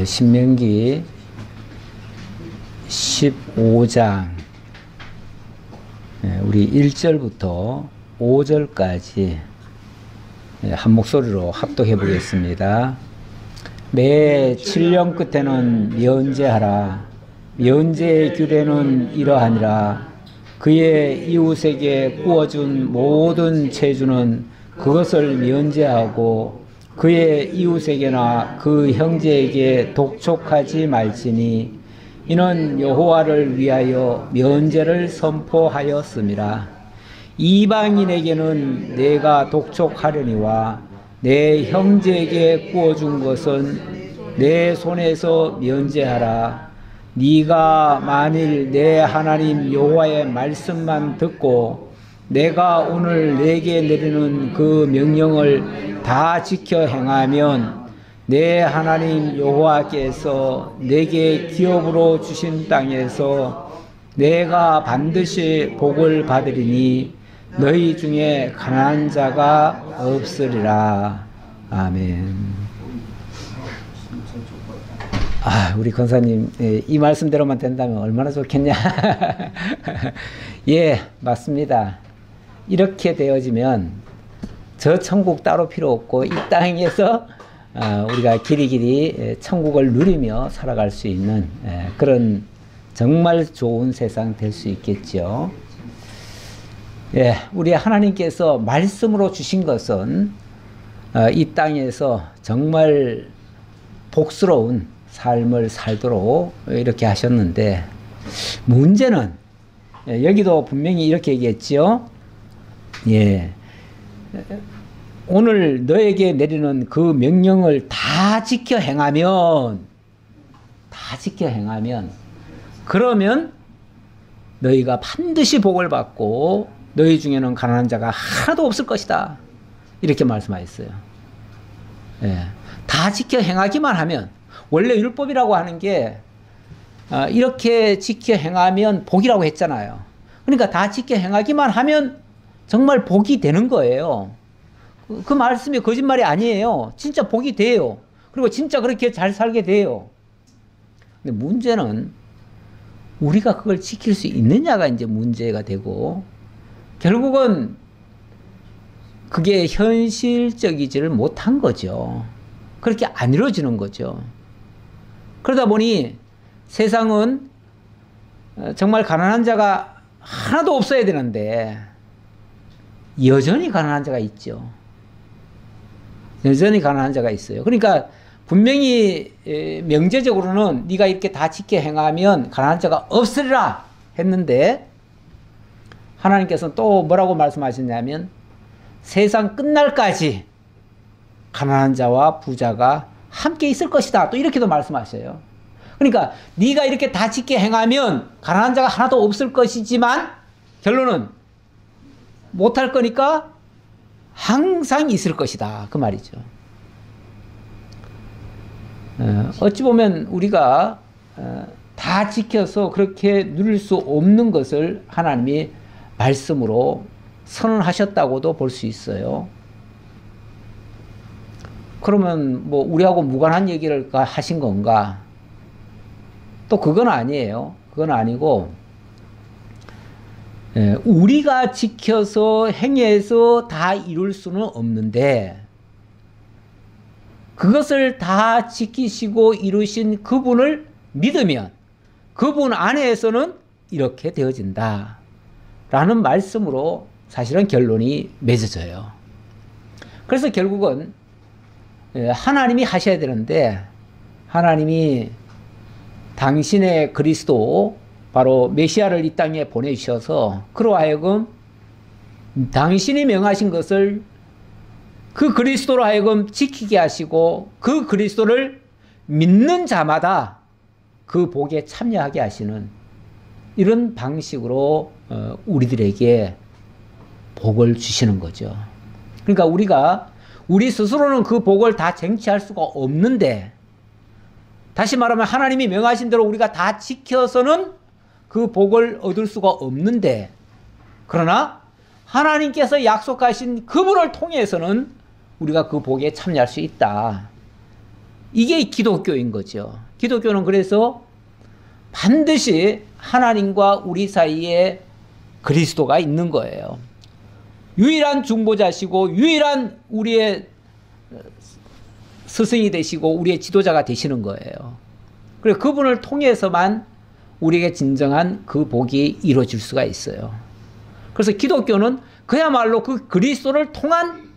신명기 15장 우리 1절부터 5절까지 한 목소리로 합독해 보겠습니다. 매 7년 끝에는 면제하라. 면제의 규례는 이러하니라. 그의 이웃에게 구워준 모든 채주는 그것을 면제하고 그의 이웃에게나 그 형제에게 독촉하지 말지니 이는 여호와를 위하여 면제를 선포하였음이라. 이방인에게는 내가 독촉하려니와 내 형제에게 구워준 것은 내 손에서 면제하라. 네가 만일 내 하나님 여호와의 말씀만 듣고 내가 오늘 내게 내리는 그 명령을 다 지켜 행하면 내 하나님 여호와께서 내게 기업으로 주신 땅에서 내가 반드시 복을 받으리니 너희 중에 가난한 자가 없으리라. 아멘. 우리 권사님, 이 말씀대로만 된다면 얼마나 좋겠냐. 예, 맞습니다. 이렇게 되어지면 저 천국 따로 필요 없고 이 땅에서 우리가 길이길이 천국을 누리며 살아갈 수 있는 그런 정말 좋은 세상 될 수 있겠죠. 예, 우리 하나님께서 말씀으로 주신 것은 이 땅에서 정말 복스러운 삶을 살도록 이렇게 하셨는데, 문제는 여기도 분명히 이렇게 얘기했지요. 예, 오늘 너에게 내리는 그 명령을 다 지켜 행하면 그러면 너희가 반드시 복을 받고 너희 중에는 가난한 자가 하나도 없을 것이다. 이렇게 말씀하셨어요. 예, 다 지켜 행하기만 하면, 원래 율법이라고 하는 게 이렇게 지켜 행하면 복이라고 했잖아요. 그러니까 다 지켜 행하기만 하면 정말 복이 되는 거예요. 그 말씀이 거짓말이 아니에요. 진짜 복이 돼요. 그리고 진짜 그렇게 잘 살게 돼요. 근데 문제는 우리가 그걸 지킬 수 있느냐가 이제 문제가 되고, 결국은 그게 현실적이지를 못한 거죠. 그렇게 안 이루어지는 거죠. 그러다 보니 세상은 정말 가난한 자가 하나도 없어야 되는데 여전히 가난한 자가 있죠. 여전히 가난한 자가 있어요. 그러니까 분명히 명제적으로는 네가 이렇게 다 지켜 행하면 가난한 자가 없으리라 했는데, 하나님께서는 또 뭐라고 말씀하셨냐면 세상 끝날까지 가난한 자와 부자가 함께 있을 것이다. 또 이렇게도 말씀하셔요. 그러니까 네가 이렇게 다 지켜 행하면 가난한 자가 하나도 없을 것이지만 결론은 못할 거니까 항상 있을 것이다. 그 말이죠. 어찌 보면 우리가 다 지켜서 그렇게 누릴 수 없는 것을 하나님이 말씀으로 선언하셨다고도 볼 수 있어요. 그러면 뭐 우리하고 무관한 얘기를 하신 건가? 또 그건 아니에요. 그건 아니고, 우리가 지켜서 행해서 다 이룰 수는 없는데 그것을 다 지키시고 이루신 그분을 믿으면 그분 안에서는 이렇게 되어진다 라는 말씀으로 사실은 결론이 맺어져요. 그래서 결국은 하나님이 하셔야 되는데, 하나님이 당신의 그리스도 바로 메시아를 이 땅에 보내주셔서 그로 하여금 당신이 명하신 것을 그 그리스도로 하여금 지키게 하시고 그 그리스도를 믿는 자마다 그 복에 참여하게 하시는 이런 방식으로 우리들에게 복을 주시는 거죠. 그러니까 우리 스스로는 그 복을 다 쟁취할 수가 없는데, 다시 말하면 하나님이 명하신 대로 우리가 다 지켜서는 그 복을 얻을 수가 없는데, 그러나 하나님께서 약속하신 그분을 통해서는 우리가 그 복에 참여할 수 있다. 이게 기독교인 거죠. 기독교는 그래서 반드시 하나님과 우리 사이에 그리스도가 있는 거예요. 유일한 중보자시고 유일한 우리의 스승이 되시고 우리의 지도자가 되시는 거예요. 그래서 그분을 통해서만 우리에게 진정한 그 복이 이루어질 수가 있어요. 그래서 기독교는 그야말로 그 그리스도를 통한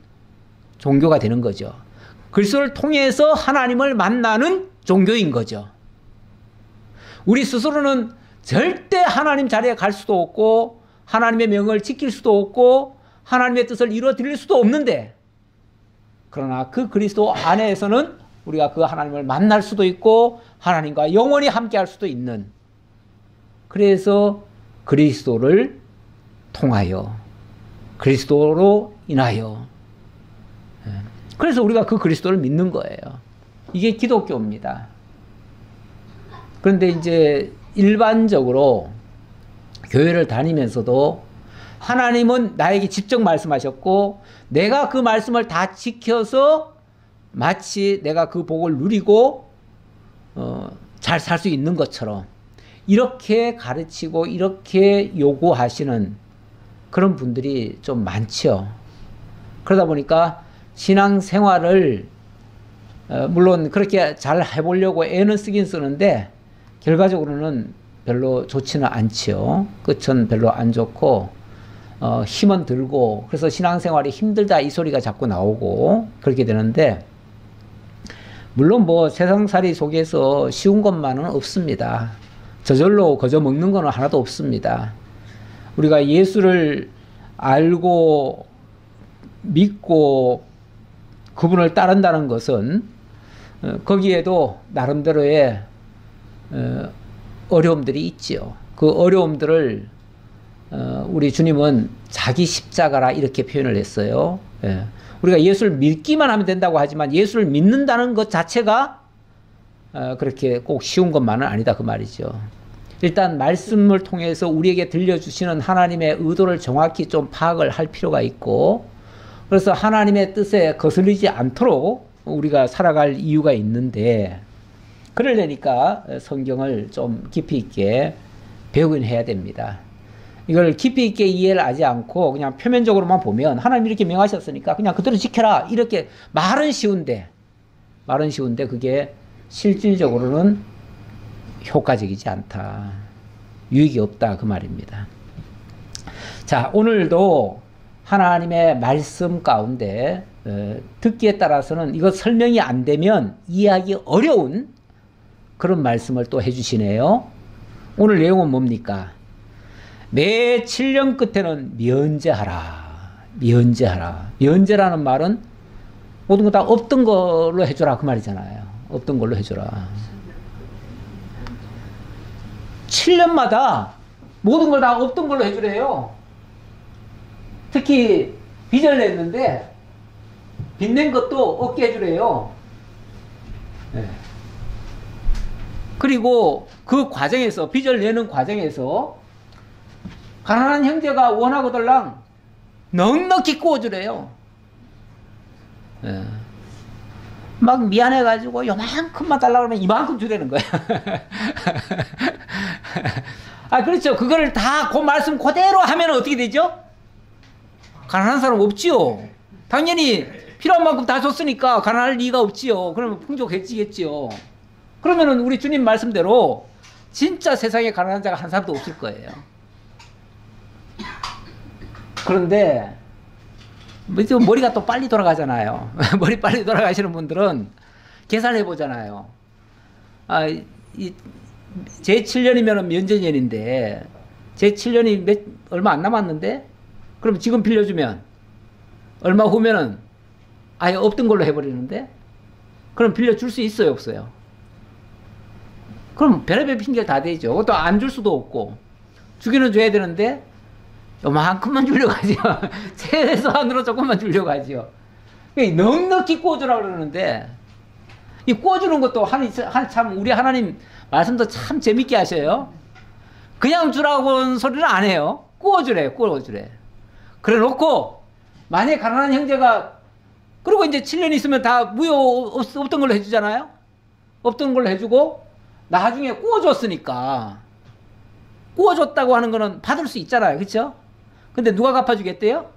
종교가 되는 거죠. 그리스도를 통해서 하나님을 만나는 종교인 거죠. 우리 스스로는 절대 하나님 자리에 갈 수도 없고 하나님의 명을 지킬 수도 없고 하나님의 뜻을 이루어드릴 수도 없는데, 그러나 그 그리스도 안에서는 우리가 그 하나님을 만날 수도 있고 하나님과 영원히 함께할 수도 있는, 그래서 그리스도를 통하여 그리스도로 인하여, 그래서 우리가 그 그리스도를 믿는 거예요. 이게 기독교입니다. 그런데 이제 일반적으로 교회를 다니면서도 하나님은 나에게 직접 말씀하셨고 내가 그 말씀을 다 지켜서 마치 내가 그 복을 누리고 잘 살 수 있는 것처럼 이렇게 가르치고 이렇게 요구하시는 그런 분들이 좀 많죠. 그러다 보니까 신앙생활을 물론 그렇게 잘 해보려고 애는 쓰긴 쓰는데 결과적으로는 별로 좋지는 않지요. 끝은 별로 안 좋고 힘은 들고, 그래서 신앙생활이 힘들다 이 소리가 자꾸 나오고 그렇게 되는데, 물론 뭐 세상살이 속에서 쉬운 것만은 없습니다. 저절로 거저 먹는 거는 하나도 없습니다. 우리가 예수를 알고 믿고 그분을 따른다는 것은 거기에도 나름대로의 어려움들이 있지요. 그 어려움들을 우리 주님은 자기 십자가라 이렇게 표현을 했어요. 우리가 예수를 믿기만 하면 된다고 하지만 예수를 믿는다는 것 자체가 그렇게 꼭 쉬운 것만은 아니다 그 말이죠. 일단 말씀을 통해서 우리에게 들려주시는 하나님의 의도를 정확히 좀 파악을 할 필요가 있고, 그래서 하나님의 뜻에 거슬리지 않도록 우리가 살아갈 이유가 있는데, 그러려니까 성경을 좀 깊이 있게 배우긴 해야 됩니다. 이걸 깊이 있게 이해를 하지 않고 그냥 표면적으로만 보면 하나님이 이렇게 명하셨으니까 그냥 그대로 지켜라 이렇게 말은 쉬운데 그게 실질적으로는 효과적이지 않다, 유익이 없다 그 말입니다. 자, 오늘도 하나님의 말씀 가운데 듣기에 따라서는 이거 설명이 안 되면 이해하기 어려운 그런 말씀을 또 해주시네요. 오늘 내용은 뭡니까? 매 7년 끝에는 면제하라. 면제하라. 면제라는 말은 모든 거 다 없던 걸로 해줘라 그 말이잖아요. 없던 걸로 해줘라. 7년마다 모든 걸 다 없던 걸로 해주래요. 특히 빚을 냈는데 빚낸 것도 없게 해주래요. 네. 그리고 그 과정에서, 빚을 내는 과정에서 가난한 형제가 원하고들랑 넉넉히 구워주래요. 네. 막 미안해가지고 요만큼만 달라고 하면 이만큼 주라는 거야. 아, 그렇죠. 그거를 다 그 말씀 그대로 하면 어떻게 되죠? 가난한 사람 없지요. 당연히 필요한 만큼 다 줬으니까 가난할 리가 없지요. 그러면 풍족해지겠지요. 그러면은 우리 주님 말씀대로 진짜 세상에 가난한 자가 한 사람도 없을 거예요. 그런데 머리가 또 빨리 돌아가잖아요. 머리 빨리 돌아가시는 분들은 계산해 보잖아요. 아, 제 7년이면 면제년인데 제 7년이 얼마 안 남았는데, 그럼 지금 빌려주면 얼마 후면은 아예 없던 걸로 해버리는데, 그럼 빌려줄 수 있어요 없어요? 그럼 별의별 핑계 다 되죠. 또 안 줄 수도 없고, 주기는 줘야 되는데 요만큼만 주려고 하죠. 최소한으로 조금만 주려고 하죠. 넉넉히 구워주라고 그러는데, 이 구워주는 것도 참 우리 하나님 말씀도 참 재밌게 하셔요. 그냥 주라고는 소리를 안 해요. 구워주래, 구워주래. 그래 놓고 만약에 가난한 형제가, 그리고 이제 7년 있으면 다 무효 없던 걸로 해주잖아요. 없던 걸 해주고 나중에 구워줬으니까 구워줬다고 하는 거는 받을 수 있잖아요. 그렇죠? 근데 누가 갚아주겠대요?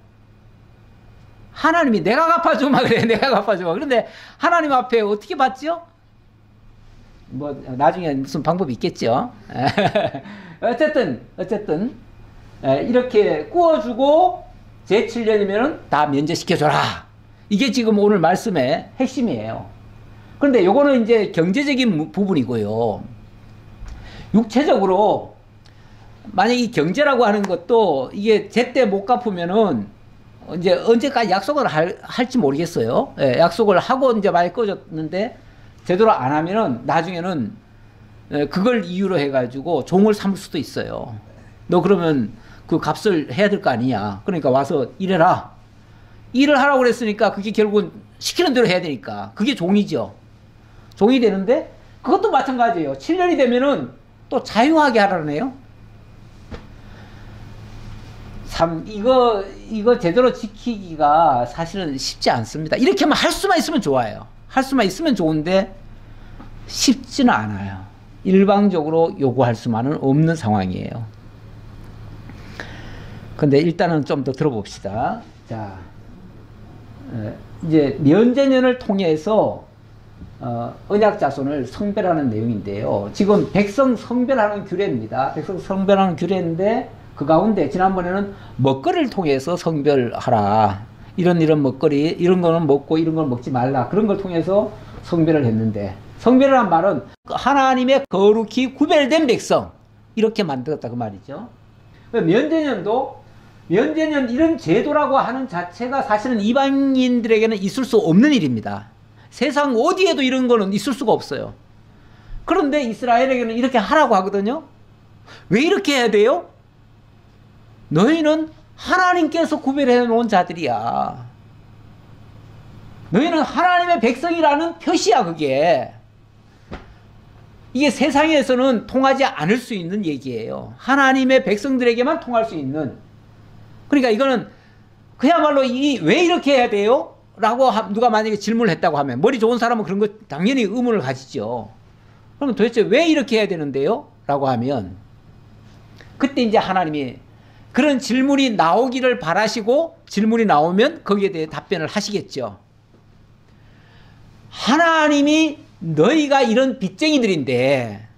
하나님이. 내가 갚아주마 그래. 내가 갚아주마. 그런데 하나님 앞에 어떻게 받죠? 뭐 나중에 무슨 방법이 있겠죠. 어쨌든 이렇게 구워주고 제7년이면 다 면제시켜줘라. 이게 지금 오늘 말씀의 핵심이에요. 그런데 요거는 이제 경제적인 부분이고요. 육체적으로 만약 이 경제라고 하는 것도 이게 제때 못 갚으면은 이제 언제까지 약속을 할지 모르겠어요. 예, 약속을 하고 이제 많이 꺼졌는데 제대로 안 하면은 나중에는 그걸 이유로 해가지고 종을 삼을 수도 있어요. 너 그러면 그 값을 해야 될 거 아니냐. 그러니까 와서 일해라. 일을 하라고 그랬으니까 그게 결국은 시키는 대로 해야 되니까 그게 종이죠. 종이 되는데 그것도 마찬가지예요. 7년이 되면은 또 자유하게 하라네요. 참 이거 제대로 지키기가 사실은 쉽지 않습니다. 이렇게만 할 수만 있으면 좋아요. 할 수만 있으면 좋은데 쉽지는 않아요. 일방적으로 요구할 수만은 없는 상황이에요. 근데 일단은 좀 더 들어봅시다. 자, 이제 면제년을 통해서 언약 자손을 성별하는 내용인데요. 지금 백성 성별하는 규례입니다. 백성 성별하는 규례인데 그 가운데 지난번에는 먹거리를 통해서 성별하라. 이런 먹거리, 이런 거는 먹고 이런 걸 먹지 말라. 그런 걸 통해서 성별을 했는데, 성별이란 말은 하나님의 거룩히 구별된 백성, 이렇게 만들었다 그 말이죠. 면제년도, 면제년 이런 제도라고 하는 자체가 사실은 이방인들에게는 있을 수 없는 일입니다. 세상 어디에도 이런 거는 있을 수가 없어요. 그런데 이스라엘에게는 이렇게 하라고 하거든요. 왜 이렇게 해야 돼요? 너희는 하나님께서 구별해 놓은 자들이야. 너희는 하나님의 백성이라는 표시야. 그게 이게 세상에서는 통하지 않을 수 있는 얘기예요. 하나님의 백성들에게만 통할 수 있는. 그러니까 이거는 그야말로 왜 이렇게 해야 돼요? 라고 누가 만약에 질문을 했다고 하면 머리 좋은 사람은 그런 거 당연히 의문을 가지죠. 그러면 도대체 왜 이렇게 해야 되는데요? 라고 하면 그때 이제 하나님이 그런 질문이 나오기를 바라시고 질문이 나오면 거기에 대해 답변을 하시겠죠. 하나님이 너희가 이런 빚쟁이들인데,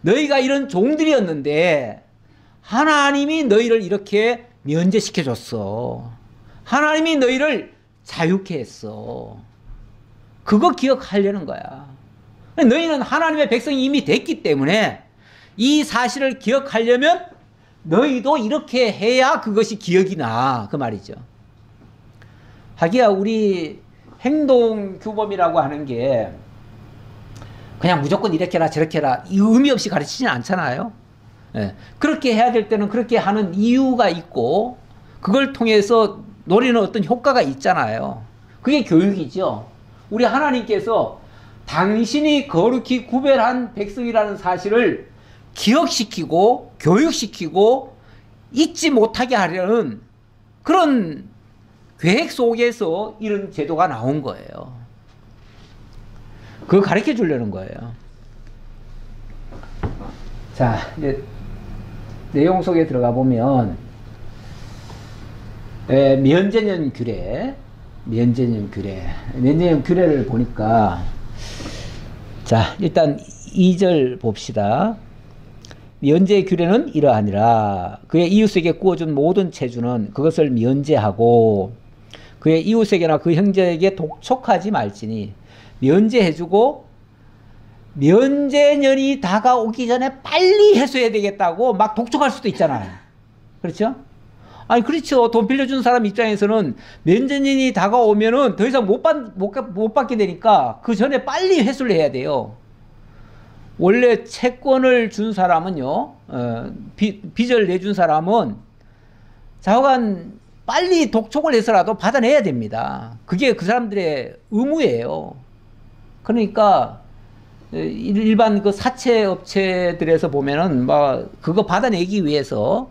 너희가 이런 종들이었는데 하나님이 너희를 이렇게 면제시켜줬어. 하나님이 너희를 자유케 했어. 그거 기억하려는 거야. 너희는 하나님의 백성이 이미 됐기 때문에 이 사실을 기억하려면 너희도 이렇게 해야 그것이 기억이 나. 그 말이죠. 하기야 우리 행동규범이라고 하는 게 그냥 무조건 이렇게 해라 저렇게 해라 이 의미 없이 가르치지는 않잖아요. 예. 그렇게 해야 될 때는 그렇게 하는 이유가 있고 그걸 통해서 노리는 어떤 효과가 있잖아요. 그게 교육이죠. 우리 하나님께서 당신이 거룩히 구별한 백성이라는 사실을 기억시키고 교육시키고 잊지 못하게 하려는 그런 계획 속에서 이런 제도가 나온 거예요. 그거 가르쳐 주려는 거예요. 자, 이제 내용 속에 들어가 보면 면제년 면제년 규례를 보니까 자, 일단 2절 봅시다. 면제 규례는 이러하니라. 그의 이웃에게 구워준 모든 체주는 그것을 면제하고 그의 이웃에게나 그 형제에게 독촉하지 말지니 면제해주고 면제년이 다가오기 전에 빨리 해소해야 되겠다고 막 독촉할 수도 있잖아요. 그렇죠? 아니 그렇죠. 돈 빌려준 사람 입장에서는 면제년이 다가오면은 더 이상 못 받게 되니까 그 전에 빨리 회수를 해야 돼요. 원래 채권을 준 사람은요, 빚을 내준 사람은 좌우간 빨리 독촉을 해서라도 받아내야 됩니다. 그게 그 사람들의 의무예요. 그러니까 일반 그 사채 업체들에서 보면은 막 그거 받아내기 위해서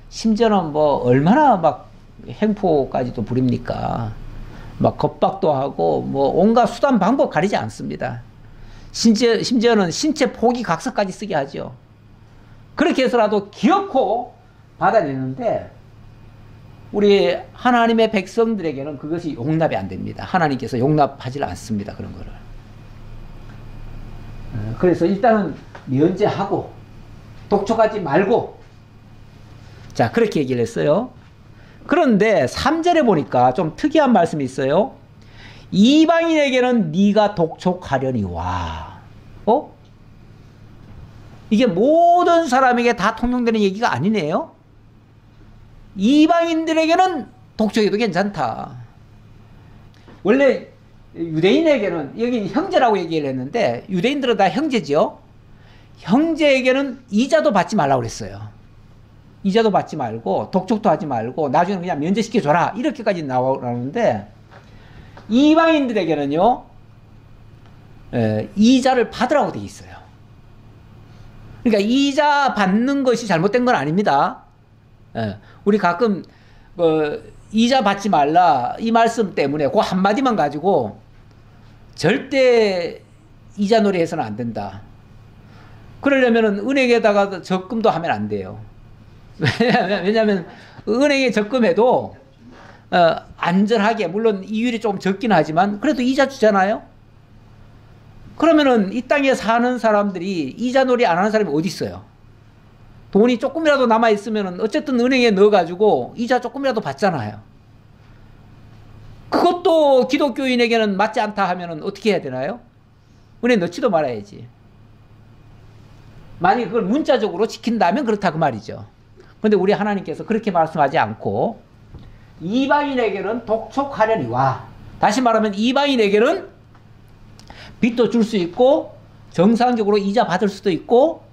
심지어는 뭐 얼마나 막 행포까지도 부립니까? 막 겁박도 하고 뭐 온갖 수단 방법 가리지 않습니다. 심지어는 신체 포기 각서까지 쓰게 하죠. 그렇게 해서라도 기어코 받아내는데 우리 하나님의 백성들에게는 그것이 용납이 안 됩니다. 하나님께서 용납하지 않습니다. 그런 거를. 그래서 일단은 면제하고 독촉하지 말고, 자, 그렇게 얘기를 했어요. 그런데 3절에 보니까 좀 특이한 말씀이 있어요. 이방인에게는 네가 독촉하려니와. 이게 모든 사람에게 다 통용되는 얘기가 아니네요. 이방인들에게는 독촉해도 괜찮다. 원래 유대인에게는, 여기 형제라고 얘기를 했는데 유대인들은 다 형제죠. 형제에게는 이자도 받지 말라고 그랬어요. 이자도 받지 말고 독촉도 하지 말고 나중에 그냥 면제시켜줘라, 이렇게까지 나오는데 이방인들에게는요, 이자를 받으라고 되어 있어요. 그러니까 이자 받는 것이 잘못된 건 아닙니다. 우리 가끔 이자 받지 말라 이 말씀 때문에 그 한마디만 가지고 절대 이자 놀이 해서는 안 된다. 그러려면 은행에다가 적금도 하면 안 돼요. 왜냐하면 은행에 적금해도 안전하게, 물론 이율이 조금 적긴 하지만 그래도 이자 주잖아요. 그러면은 이 땅에 사는 사람들이 이자 놀이 안 하는 사람이 어디 있어요? 돈이 조금이라도 남아 있으면은 어쨌든 은행에 넣어가지고 이자 조금이라도 받잖아요. 그것도 기독교인에게는 맞지 않다 하면은 어떻게 해야 되나요? 은행에 넣지도 말아야지. 만약에 그걸 문자적으로 지킨다면 그렇다 그 말이죠. 그런데 우리 하나님께서 그렇게 말씀하지 않고 이방인에게는 독촉하려니와, 다시 말하면 이방인에게는 빚도 줄 수 있고 정상적으로 이자 받을 수도 있고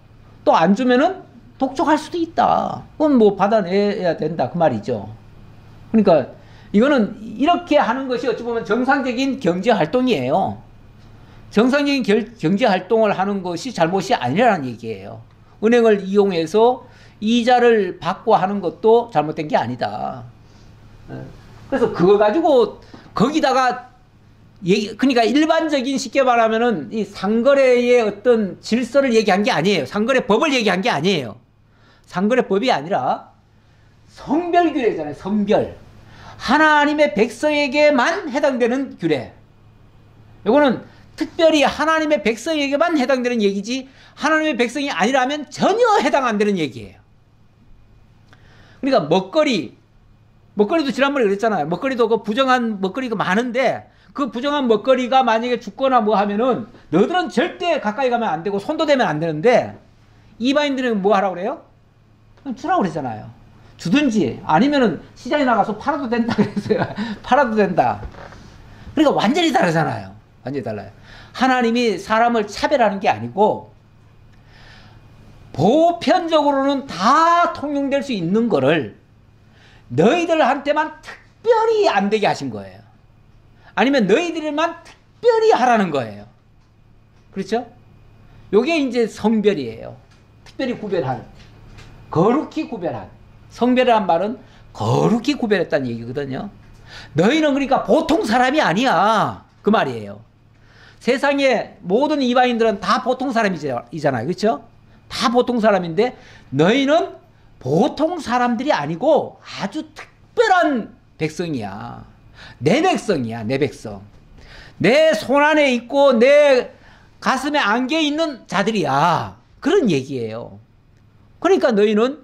또 안 주면은 독촉할 수도 있다. 그건 뭐 받아내야 된다 그 말이죠. 그러니까 이거는 이렇게 하는 것이 어찌 보면 정상적인 경제 활동이에요. 정상적인 경제 활동을 하는 것이 잘못이 아니라는 얘기예요. 은행을 이용해서 이자를 받고 하는 것도 잘못된 게 아니다. 그래서 그거 가지고 거기다가 그러니까 일반적인, 쉽게 말하면은 이 상거래의 어떤 질서를 얘기한 게 아니에요. 상거래법을 얘기한 게 아니에요. 상거래법이 아니라 성별규례잖아요. 성별. 하나님의 백성에게만 해당되는 규례. 이거는 특별히 하나님의 백성에게만 해당되는 얘기지 하나님의 백성이 아니라면 전혀 해당 안 되는 얘기예요. 그러니까 먹거리도 지난번에 그랬잖아요. 먹거리도 그 부정한 먹거리가 많은데 그 부정한 먹거리가 만약에 죽거나 뭐 하면은 너희들은 절대 가까이 가면 안 되고 손도 대면 안 되는데 이방인들은 뭐 하라고 그래요? 주라고 그러잖아요. 주든지 아니면은 시장에 나가서 팔아도 된다 그랬어요. 팔아도 된다. 그러니까 완전히 다르잖아요. 완전히 달라요. 하나님이 사람을 차별하는 게 아니고 보편적으로는 다 통용될 수 있는 거를 너희들한테만 특별히 안 되게 하신 거예요. 아니면 너희들만 특별히 하라는 거예요. 그렇죠? 요게 이제 성별이에요. 특별히 구별한, 거룩히 구별한. 성별이란 말은 거룩히 구별했다는 얘기거든요. 너희는 그러니까 보통 사람이 아니야 그 말이에요. 세상의 모든 이방인들은 다 보통 사람이잖아요. 그렇죠? 다 보통 사람인데 너희는 보통 사람들이 아니고 아주 특별한 백성이야. 내 백성이야. 내 백성. 내 손 안에 있고 내 가슴에 안겨 있는 자들이야. 그런 얘기예요. 그러니까 너희는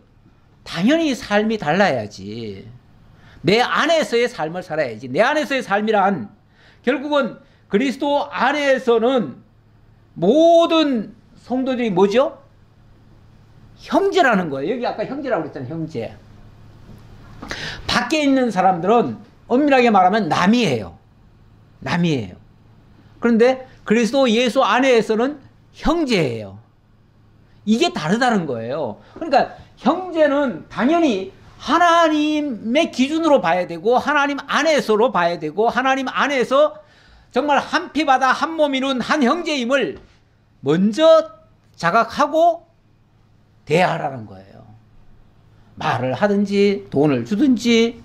당연히 삶이 달라야지. 내 안에서의 삶을 살아야지. 내 안에서의 삶이란 결국은 그리스도 안에서는 모든 성도들이 뭐죠? 형제라는 거예요. 여기 아까 형제라고 그랬잖아요. 형제. 밖에 있는 사람들은 엄밀하게 말하면 남이에요. 남이에요. 그런데 그리스도 예수 안에서는 형제예요. 이게 다르다는 거예요. 그러니까 형제는 당연히 하나님의 기준으로 봐야 되고 하나님 안에서로 봐야 되고 하나님 안에서 정말 한 피바다 한 몸이는 한 형제임을 먼저 자각하고 대하라는 거예요. 말을 하든지 돈을 주든지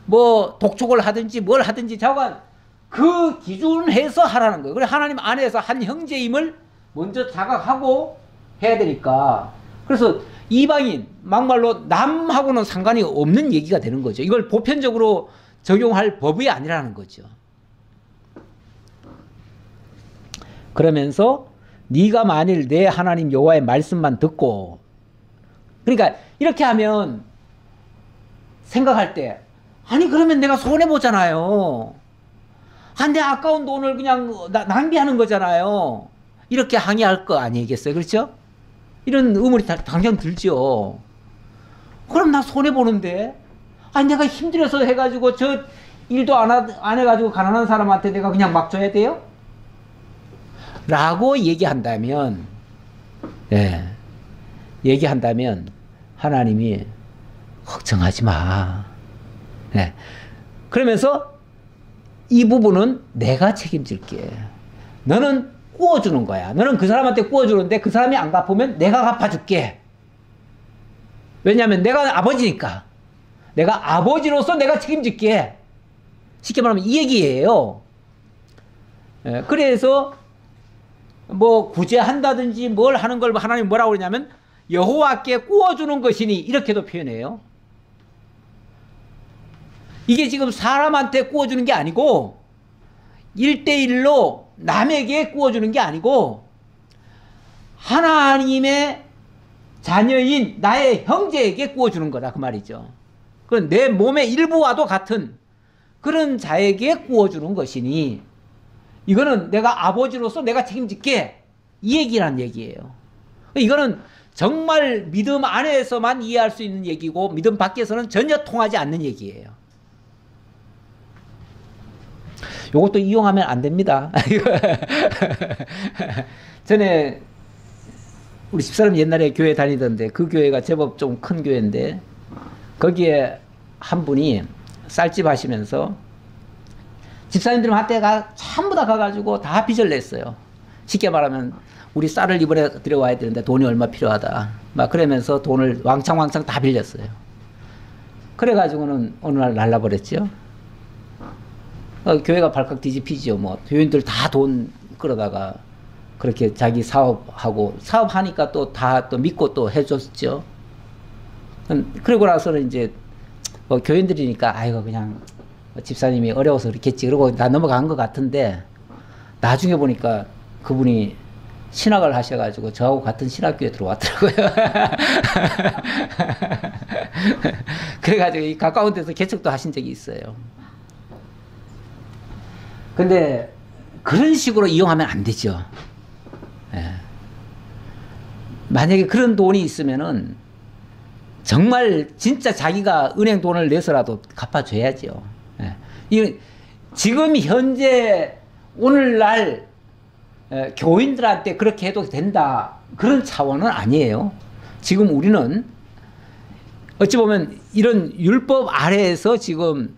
뭐 독촉을 하든지 뭘 하든지 자관 그 기준해서 하라는 거예요. 그래 하나님 안에서 한 형제임을 먼저 자각하고 해야 되니까. 그래서 이방인, 막말로 남하고는 상관이 없는 얘기가 되는 거죠. 이걸 보편적으로 적용할 법이 아니라는 거죠. 그러면서 네가 만일 내 하나님 여호와의 말씀만 듣고, 그러니까 이렇게 하면 생각할 때, 아니 그러면 내가 손해보잖아요. 내 아까운 돈을 그냥 낭비하는 거잖아요. 이렇게 항의할 거 아니겠어요? 그렇죠? 이런 의문이 당장 들죠. 그럼 나 손해보는데, 내가 힘들어서 해가지고 저 일도 안 해가지고 가난한 사람한테 내가 그냥 막 줘야 돼요? 라고 얘기한다면, 얘기한다면 하나님이 걱정하지 마. 그러면서 이 부분은 내가 책임질게. 너는 구워주는 거야. 너는 그 사람한테 구워주는데 그 사람이 안 갚으면 내가 갚아줄게. 왜냐하면 내가 아버지니까. 내가 아버지로서 내가 책임질게. 쉽게 말하면 이 얘기예요. 그래서 뭐 구제한다든지 뭘 하는 걸 하나님 뭐라고 그러냐면 여호와께 구워주는 것이니 이렇게도 표현해요. 이게 지금 사람한테 구워주는 게 아니고 1대1로 남에게 구워주는 게 아니고 하나님의 자녀인 나의 형제에게 구워주는 거다 그 말이죠. 그건 내 몸의 일부와도 같은 그런 자에게 구워주는 것이니 이거는 내가 아버지로서 내가 책임질게 이 얘기란 얘기예요. 이거는 정말 믿음 안에서만 이해할 수 있는 얘기고 믿음 밖에서는 전혀 통하지 않는 얘기예요. 요것도 이용하면 안 됩니다. 전에 우리 집사람 옛날에 교회 다니던데 그 교회가 제법 좀 큰 교회인데 거기에 한 분이 쌀집 하시면서 집사님들한테 전부 다 가가지고 다 빚을 냈어요. 쉽게 말하면 우리 쌀을 이번에 들여와야 되는데 돈이 얼마 필요하다. 막 그러면서 돈을 왕창 다 빌렸어요. 그래가지고는 어느 날 날라버렸죠. 교회가 발칵 뒤집히죠. 뭐 교인들 다 돈 끌어다가 그렇게 자기 사업하고 사업하니까 또 다 또 믿고 또 해줬죠. 그러고 나서는 이제 뭐 교인들이니까 아이고 그냥 집사님이 어려워서 그렇겠지 그러고 다 넘어간 것 같은데 나중에 보니까 그분이 신학을 하셔가지고 저하고 같은 신학교에 들어왔더라고요. 그래가지고 이 가까운 데서 개척도 하신 적이 있어요. 근데 그런 식으로 이용하면 안 되죠. 만약에 그런 돈이 있으면은 정말 진짜 자기가 은행 돈을 내서라도 갚아줘야죠. 지금 현재 오늘날 교인들한테 그렇게 해도 된다 그런 차원은 아니에요. 지금 우리는 어찌 보면 이런 율법 아래에서 지금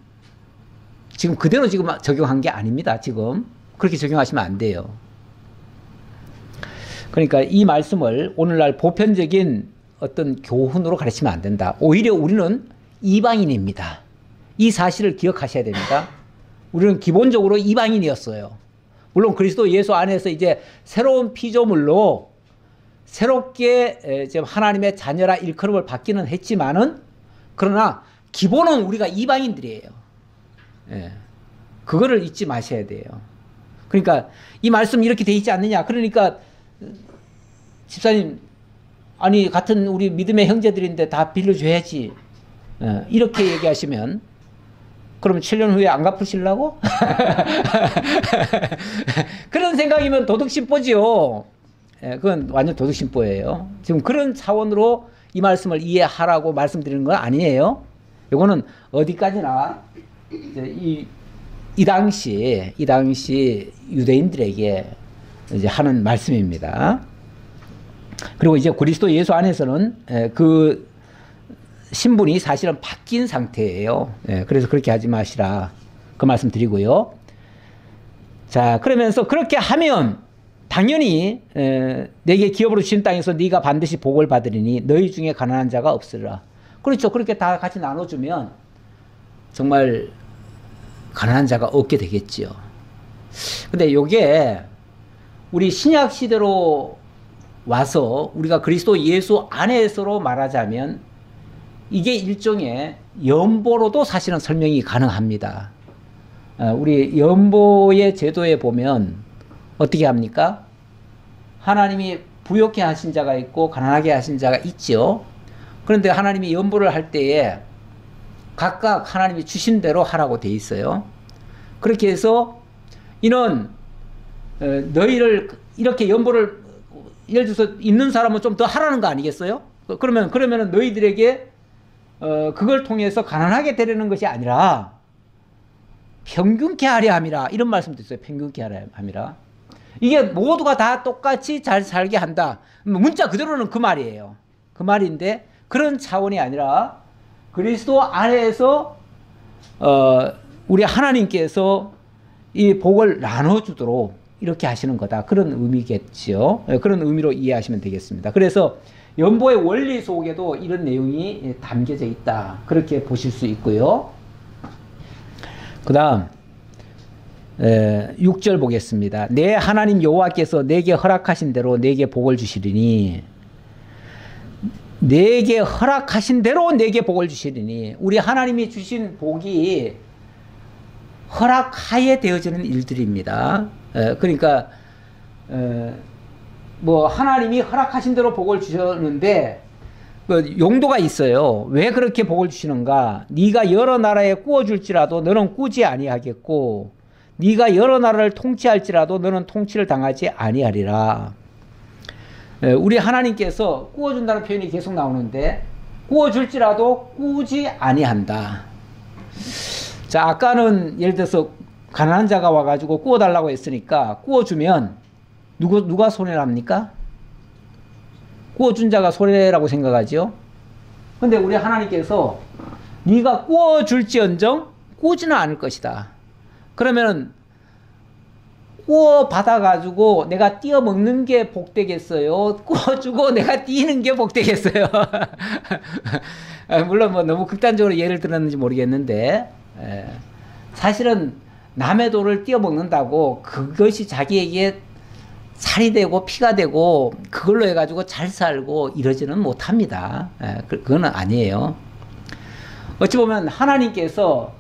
그대로 지금 적용한 게 아닙니다. 지금 그렇게 적용하시면 안 돼요. 그러니까 이 말씀을 오늘날 보편적인 어떤 교훈으로 가르치면 안 된다. 오히려 우리는 이방인입니다. 이 사실을 기억하셔야 됩니다. 우리는 기본적으로 이방인이었어요. 물론 그리스도 예수 안에서 이제 새로운 피조물로 새롭게 지금 하나님의 자녀라 일컬음을 받기는 했지만은 그러나 기본은 우리가 이방인들이에요. 그거를 잊지 마셔야 돼요. 그러니까 이 말씀 이렇게 돼 있지 않느냐. 그러니까 집사님 아니 같은 우리 믿음의 형제들인데 다 빌려줘야지. 이렇게 얘기하시면 그러면 7년 후에 안 갚으시려고? 그런 생각이면 도덕심보지요. 그건 완전 도덕심보예요. 지금 그런 차원으로 이 말씀을 이해하라고 말씀드리는 건 아니에요. 이거는 어디까지나 이 당시 유대인들에게 이제 하는 말씀입니다. 그리고 이제 그리스도 예수 안에서는 그 신분이 사실은 바뀐 상태예요. 그래서 그렇게 하지 마시라. 그 말씀 드리고요. 자, 그러면서 그렇게 하면 당연히 내게 기업으로 주신 땅에서 네가 반드시 복을 받으리니 너희 중에 가난한 자가 없으리라. 그렇죠. 그렇게 다 같이 나눠주면 정말 가난한 자가 없게 되겠죠. 근데 요게 우리 신약 시대로 와서 우리가 그리스도 예수 안에서로 말하자면 이게 일종의 연보로도 사실은 설명이 가능합니다. 우리 연보의 제도에 보면 어떻게 합니까? 하나님이 부욕해 하신 자가 있고 가난하게 하신 자가 있죠. 그런데 하나님이 연보를 할 때에 각각 하나님이 주신 대로 하라고 돼 있어요. 그렇게 해서 이는 너희를 이렇게 연보를 예를 들어서 있는 사람은 좀 더 하라는 거 아니겠어요? 그러면은 너희들에게 그걸 통해서 가난하게 되려는 것이 아니라 평균케 하려 함이라, 이런 말씀도 있어요. 평균케 하려 함이라. 이게 모두가 다 똑같이 잘 살게 한다. 문자 그대로는 그 말이에요. 그 말인데 그런 차원이 아니라 그리스도 안에서 우리 하나님께서 이 복을 나눠주도록 이렇게 하시는 거다. 그런 의미겠죠. 그런 의미로 이해하시면 되겠습니다. 그래서 연보의 원리 속에도 이런 내용이 담겨져 있다. 그렇게 보실 수 있고요. 그 다음 6절 보겠습니다. 내 하나님 여호와께서 내게 허락하신 대로 내게 복을 주시리니, 내게 허락하신 대로 내게 복을 주시리니, 우리 하나님이 주신 복이 허락하에 되어지는 일들입니다. 그러니까 뭐 하나님이 허락하신 대로 복을 주셨는데 그 용도가 있어요. 왜 그렇게 복을 주시는가? 네가 여러 나라에 꾸어줄지라도 너는 꾸지 아니하겠고, 네가 여러 나라를 통치할지라도 너는 통치를 당하지 아니하리라. 우리 하나님께서 꾸어준다는 표현이 계속 나오는데 꾸어줄지라도 꾸지 아니한다. 자, 아까는 예를 들어서 가난한 자가 와가지고 꾸어달라고 했으니까 꾸어주면 누가 손해를 합니까? 꾸어준 자가 손해라고 생각하죠. 근데 우리 하나님께서 네가 꾸어줄지언정 꾸지는 않을 것이다. 그러면 꾸어 받아가지고 내가 띄어 먹는 게 복되겠어요? 꾸어주고 내가 띄는 게 복되겠어요? 물론 뭐 너무 극단적으로 예를 들었는지 모르겠는데, 사실은 남의 돌을 띄어 먹는다고 그것이 자기에게 살이 되고 피가 되고 그걸로 해가지고 잘 살고 이러지는 못합니다. 그건 아니에요. 어찌 보면 하나님께서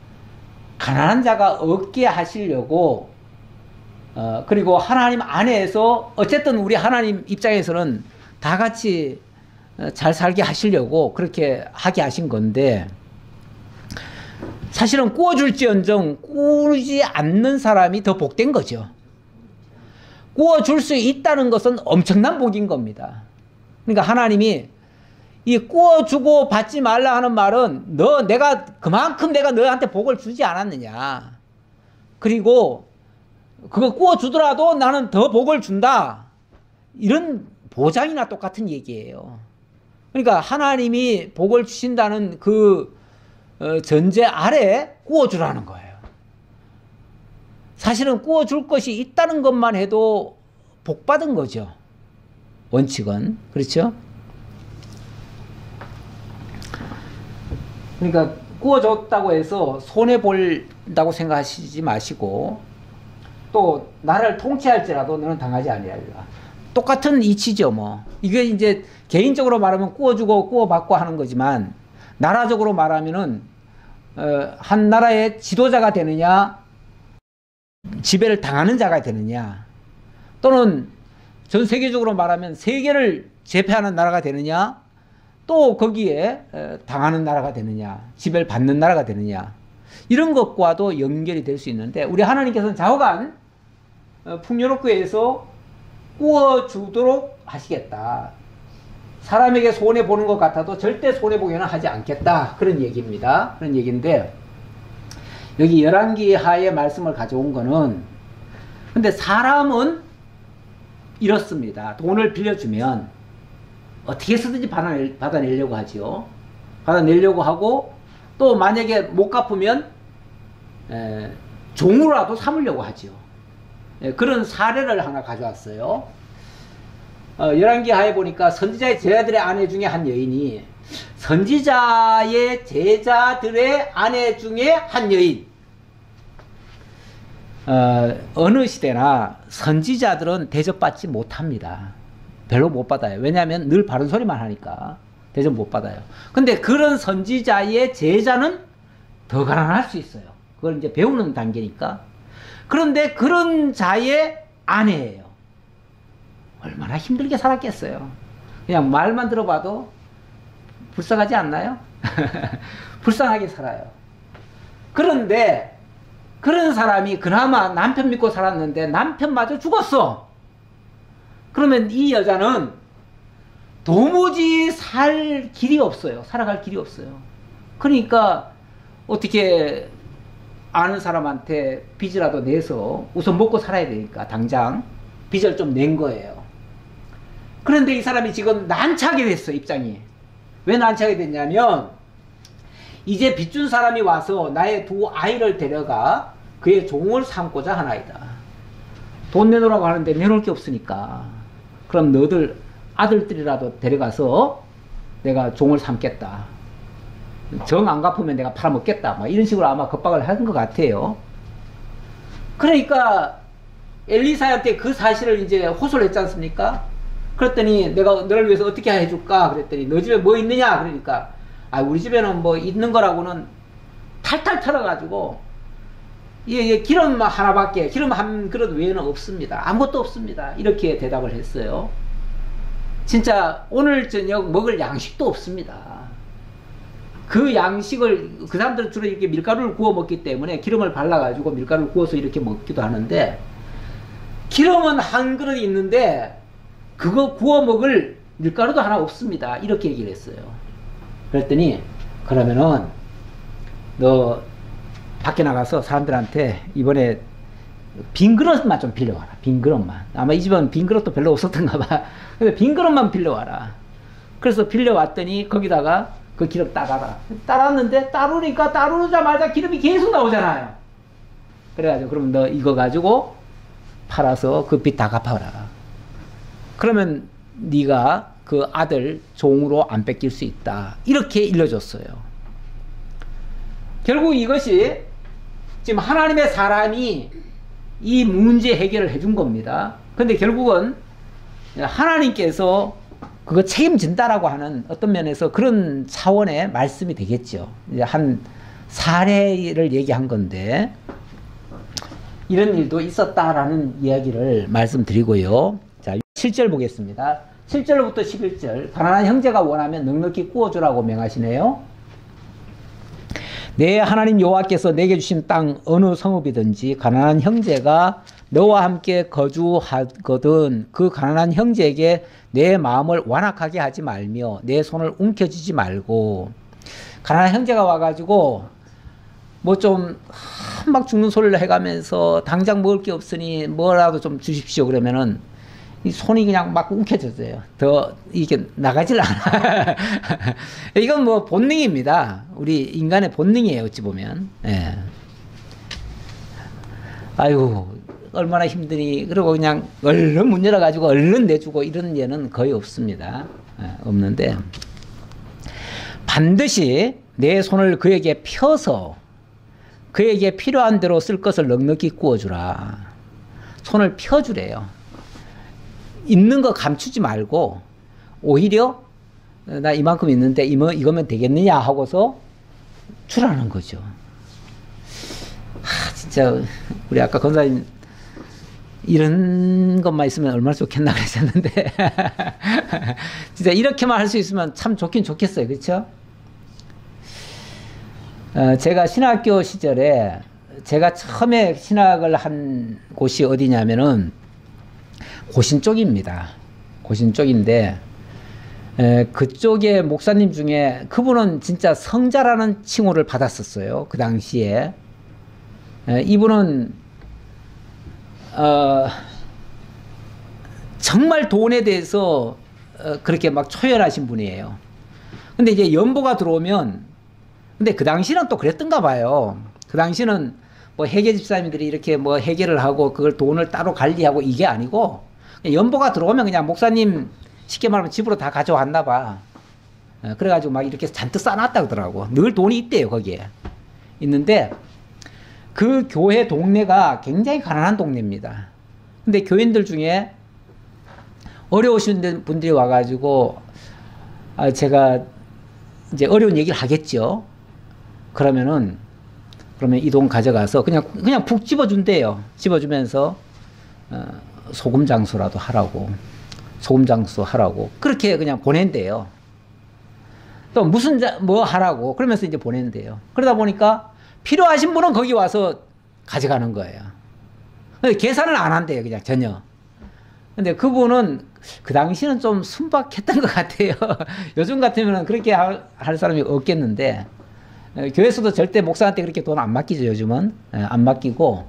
가난한 자가 없게 하시려고, 그리고 하나님 안에서 어쨌든 우리 하나님 입장에서는 다 같이 잘 살게 하시려고 그렇게 하게 하신 건데, 사실은 꾸어줄지언정 꾸지 않는 사람이 더 복된 거죠. 꾸어줄 수 있다는 것은 엄청난 복인 겁니다. 그러니까 하나님이 이 꾸어주고 받지 말라 하는 말은 그만큼 내가 너한테 복을 주지 않았느냐. 그리고 그거 꾸어주더라도 나는 더 복을 준다. 이런 보장이나 똑같은 얘기예요. 그러니까 하나님이 복을 주신다는 그 전제 아래 꾸어주라는 거예요. 사실은 꾸어줄 것이 있다는 것만 해도 복받은 거죠. 원칙은. 그렇죠? 그러니까 꾸어줬다고 해서 손해볼다고 생각하시지 마시고, 또 나를 통치할지라도 너는 당하지 아니하리라. 똑같은 이치죠. 뭐 이게 이제 개인적으로 말하면 꾸어주고 꾸어받고 하는 거지만, 나라적으로 말하면은 한 나라의 지도자가 되느냐, 지배를 당하는 자가 되느냐, 또는 전 세계적으로 말하면 세계를 제패하는 나라가 되느냐, 또 거기에 당하는 나라가 되느냐, 지배를 받는 나라가 되느냐, 이런 것과도 연결이 될 수 있는데, 우리 하나님께서는 좌우간 풍요롭게 해서 꾸어주도록 하시겠다. 사람에게 손해보는 것 같아도 절대 손해보기는 하지 않겠다. 그런 얘기입니다. 그런 얘기인데, 여기 열왕기하의 말씀을 가져온 거는, 근데 사람은 이렇습니다. 돈을 빌려주면 어떻게 해서든지 받아내려고 하죠. 받아내려고 하고, 또 만약에 못 갚으면 종으로라도 삼으려고 하죠. 그런 사례를 하나 가져왔어요. 열왕기하에 보니까 선지자의 제자들의 아내 중에 한 여인이 선지자의 제자들의 아내 중에 한 여인, 어느 시대나 선지자들은 대접받지 못합니다. 별로 못 받아요. 왜냐하면 늘 바른 소리만 하니까 대접 못 받아요. 근데 그런 선지자의 제자는 더 가난할 수 있어요. 그걸 이제 배우는 단계니까. 그런데 그런 자의 아내예요. 얼마나 힘들게 살았겠어요. 그냥 말만 들어봐도 불쌍하지 않나요? 불쌍하게 살아요. 그런데 그런 사람이 그나마 남편 믿고 살았는데 남편마저 죽었어. 그러면 이 여자는 도무지 살 길이 없어요. 살아갈 길이 없어요. 그러니까 어떻게 아는 사람한테 빚이라도 내서 우선 먹고 살아야 되니까 당장 빚을 좀 낸 거예요. 그런데 이 사람이 지금 난처하게 됐어, 입장이. 왜 난처하게 됐냐면 이제 빚준 사람이 와서 나의 두 아이를 데려가 그의 종을 삼고자 하나이다. 돈 내놓으라고 하는데 내놓을 게 없으니까 그럼 너들 아들들이라도 데려가서 내가 종을 삼겠다. 정 안 갚으면 내가 팔아먹겠다. 막 이런 식으로 아마 겁박을 한 것 같아요. 그러니까 엘리사한테 그 사실을 이제 호소를 했지 않습니까? 그랬더니 내가 너를 위해서 어떻게 해줄까? 그랬더니 너 집에 뭐 있느냐? 그러니까 우리 집에는 뭐 있는 거라고는 탈탈 털어가지고 기름 하나밖에, 기름 한 그릇 외에는 없습니다. 아무것도 없습니다. 이렇게 대답을 했어요. 진짜 오늘 저녁 먹을 양식도 없습니다. 그 양식을 그 사람들은 주로 이렇게 밀가루를 구워 먹기 때문에 기름을 발라가지고 밀가루를 구워서 이렇게 먹기도 하는데 기름은 한 그릇 있는데 그거 구워 먹을 밀가루도 하나 없습니다. 이렇게 얘기를 했어요. 그랬더니 그러면은 너 밖에 나가서 사람들한테 이번에 빈 그릇만 좀 빌려와라. 빈 그릇만. 아마 이 집은 빈 그릇도 별로 없었던가 봐. 근데 빈 그릇만 빌려와라. 그래서 빌려왔더니 거기다가 그 기름 따라라. 따랐는데 따르니까 따르자마자 기름이 계속 나오잖아요. 그래가지고 그러면 너 이거 가지고 팔아서 그 빚 다 갚아라. 그러면 네가 그 아들 종으로 안 뺏길 수 있다. 이렇게 일러줬어요. 결국 이것이 지금 하나님의 사람이 이 문제 해결을 해준 겁니다. 근데 결국은 하나님께서 그거 책임진다라고 하는 어떤 면에서 그런 차원의 말씀이 되겠죠. 이제 한 사례를 얘기한 건데 이런 일도 있었다라는 이야기를 말씀드리고요. 자, 7절 보겠습니다. 7절부터 11절. 가난한 형제가 원하면 넉넉히 구워주라고 명하시네요. 내 하나님 여호와께서 내게 주신 땅 어느 성읍이든지 가난한 형제가 너와 함께 거주하거든 그 가난한 형제에게 내 마음을 완악하게 하지 말며 내 손을 움켜쥐지 말고. 가난한 형제가 와가지고 뭐 좀 막 죽는 소리를 해가면서 당장 먹을 게 없으니 뭐라도 좀 주십시오 그러면은 이 손이 그냥 막 움켜져져요. 더 이게 나가질 않아. 이건 뭐 본능입니다. 우리 인간의 본능이에요. 어찌 보면. 예. 아이고 얼마나 힘드니. 그리고 그냥 얼른 문 열어가지고 얼른 내주고 이런 예는 거의 없습니다. 예, 없는데 반드시 내 손을 그에게 펴서 그에게 필요한 대로 쓸 것을 넉넉히 구워주라. 손을 펴주래요. 있는 거 감추지 말고 오히려 나 이만큼 있는데 이거면 되겠느냐 하고서 주라는 거죠. 진짜 우리 아까 권사님 이런 것만 있으면 얼마나 좋겠나 그랬었는데 진짜 이렇게만 할 수 있으면 참 좋긴 좋겠어요. 그렇죠? 제가 신학교 시절에 제가 처음에 신학을 한 곳이 어디냐면은 고신 쪽입니다. 고신 쪽인데 그쪽에 목사님 중에 그분은 진짜 성자라는 칭호를 받았었어요. 그 당시에. 이분은 정말 돈에 대해서 그렇게 막 초열하신 분이에요. 근데 이제 연보가 들어오면 근데 그 당시는 또 그랬던가 봐요. 그 당시는 뭐 회계 집사님들이 이렇게 뭐 회계를 하고 그걸 돈을 따로 관리하고 이게 아니고 연보가 들어오면 그냥 목사님 쉽게 말하면 집으로 다 가져왔나 봐. 그래가지고 막 이렇게 잔뜩 싸놨다 그러더라고. 늘 돈이 있대요 거기에. 있는데 그 교회 동네가 굉장히 가난한 동네입니다. 근데 교인들 중에 어려우신 분들이 와가지고, 제가 이제 어려운 얘기를 하겠죠. 그러면 이 돈 가져가서 그냥 푹 집어준대요. 집어주면서, 소금 장수라도 하라고. 소금 장수 하라고. 그렇게 그냥 보낸대요. 또 뭐 하라고. 그러면서 이제 보낸대요. 그러다 보니까 필요하신 분은 거기 와서 가져가는 거예요. 계산을 안 한대요. 그냥 전혀. 근데 그분은 그 당시는 좀 순박했던 것 같아요. 요즘 같으면 그렇게 할 사람이 없겠는데, 교회에서도 절대 목사한테 그렇게 돈 안 맡기죠. 요즘은. 안 맡기고,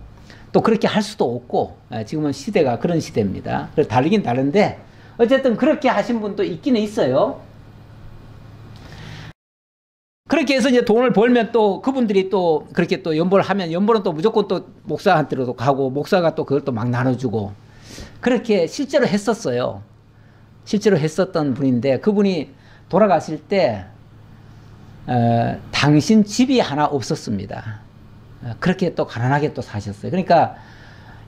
또 그렇게 할 수도 없고, 지금은 시대가 그런 시대입니다. 그래서 다르긴 다른데, 어쨌든 그렇게 하신 분도 있기는 있어요. 그렇게 해서 이제 돈을 벌면 또 그분들이 또 그렇게 또 연보를 하면 연보는 또 무조건 또 목사한테로도 가고, 목사가 또 그걸 또 막 나눠주고, 그렇게 실제로 했었어요. 실제로 했었던 분인데, 그분이 돌아가실 때 당신 집이 하나 없었습니다. 그렇게 또 가난하게 또 사셨어요. 그러니까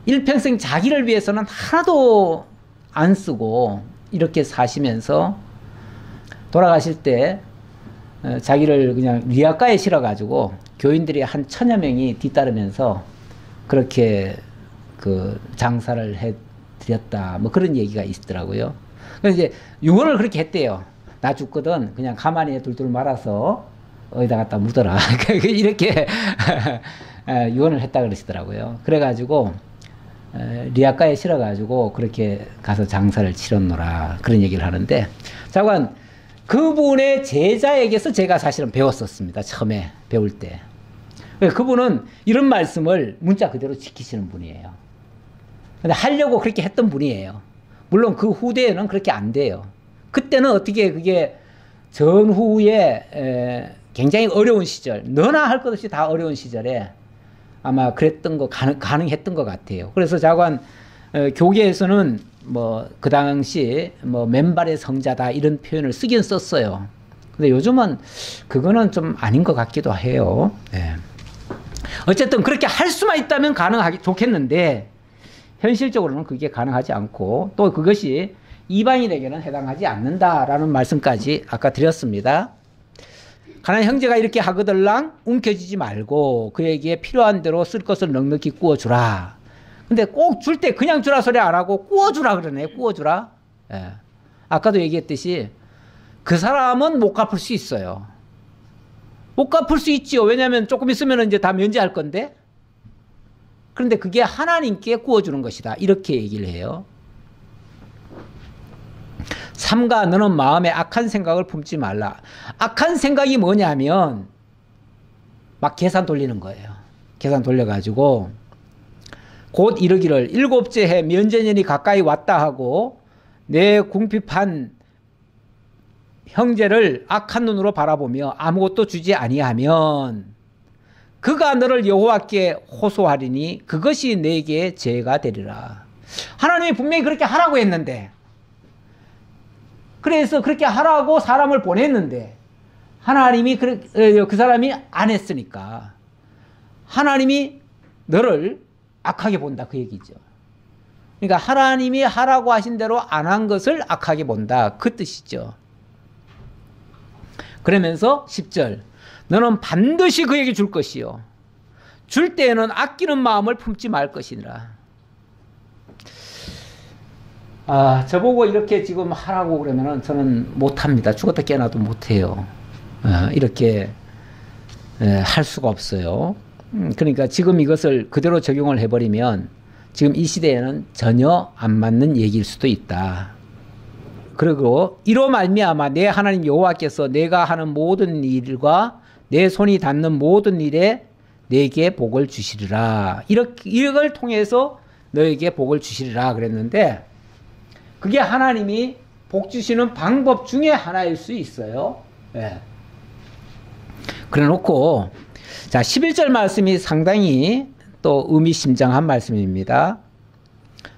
일평생 자기를 위해서는 하나도 안 쓰고 이렇게 사시면서 돌아가실 때 자기를 그냥 리아가에 실어가지고 교인들이 한 1000여 명이 뒤따르면서 그렇게 그 장사를 해드렸다. 뭐 그런 얘기가 있더라고요. 그래서 이제 유언을 그렇게 했대요. 나 죽거든 그냥 가만히 둘둘 말아서 어디다 갖다 묻어라. 이렇게 유언을 했다 그러시더라고요. 그래가지고 리아가에 실어가지고 그렇게 가서 장사를 치렀노라. 그런 얘기를 하는데, 자관 그분의 제자에게서 제가 사실은 배웠었습니다. 처음에 배울 때. 그분은 이런 말씀을 문자 그대로 지키시는 분이에요. 근데 하려고 그렇게 했던 분이에요. 물론 그 후대에는 그렇게 안 돼요. 그때는 어떻게 그게 전후에 굉장히 어려운 시절, 너나 할 것 없이 다 어려운 시절에 아마 그랬던 거 가능했던 것 같아요. 그래서 자관 교계에서는 뭐 그 당시 뭐 맨발의 성자다 이런 표현을 쓰긴 썼어요. 근데 요즘은 그거는 좀 아닌 것 같기도 해요. 네. 어쨌든 그렇게 할 수만 있다면 가능하기 좋겠는데 현실적으로는 그게 가능하지 않고, 또 그것이 이방인에게는 해당하지 않는다라는 말씀까지 아까 드렸습니다. 가난한 형제가 이렇게 하거들랑 움켜쥐지 말고 그에게 필요한 대로 쓸 것을 넉넉히 구워주라. 근데 꼭 줄 때 그냥 주라 소리 안 하고 구워주라 그러네. 구워주라. 예. 아까도 얘기했듯이 그 사람은 못 갚을 수 있어요. 못 갚을 수 있지요. 왜냐하면 조금 있으면 이제 다 면제할 건데. 그런데 그게 하나님께 구워주는 것이다. 이렇게 얘기를 해요. 삼가 너는 마음에 악한 생각을 품지 말라. 악한 생각이 뭐냐면 막 계산 돌리는 거예요. 계산 돌려가지고 곧 이르기를 일곱째 해 면제년이 가까이 왔다 하고 내 궁핍한 형제를 악한 눈으로 바라보며 아무것도 주지 아니하면 그가 너를 여호와께 호소하리니 그것이 내게 죄가 되리라. 하나님이 분명히 그렇게 하라고 했는데, 그래서 그렇게 하라고 사람을 보냈는데 하나님이 그 사람이 안 했으니까 하나님이 너를 악하게 본다, 그 얘기죠. 그러니까 하나님이 하라고 하신 대로 안 한 것을 악하게 본다, 그 뜻이죠. 그러면서 10절 너는 반드시 그에게 줄 것이요 줄 때에는 아끼는 마음을 품지 말 것이니라. 저보고 이렇게 지금 하라고 그러면은 저는 못합니다. 죽었다 깨어나도 못해요. 이렇게 할 수가 없어요. 그러니까 지금 이것을 그대로 적용을 해버리면 지금 이 시대에는 전혀 안 맞는 얘기일 수도 있다. 그리고 이로 말미암아 내 하나님 여호와께서 내가 하는 모든 일과 내 손이 닿는 모든 일에 내게 복을 주시리라. 이걸 통해서 너에게 복을 주시리라 그랬는데, 그게 하나님이 복 주시는 방법 중에 하나일 수 있어요. 네. 그래 놓고, 자, 11절 말씀이 상당히 또 의미심장한 말씀입니다.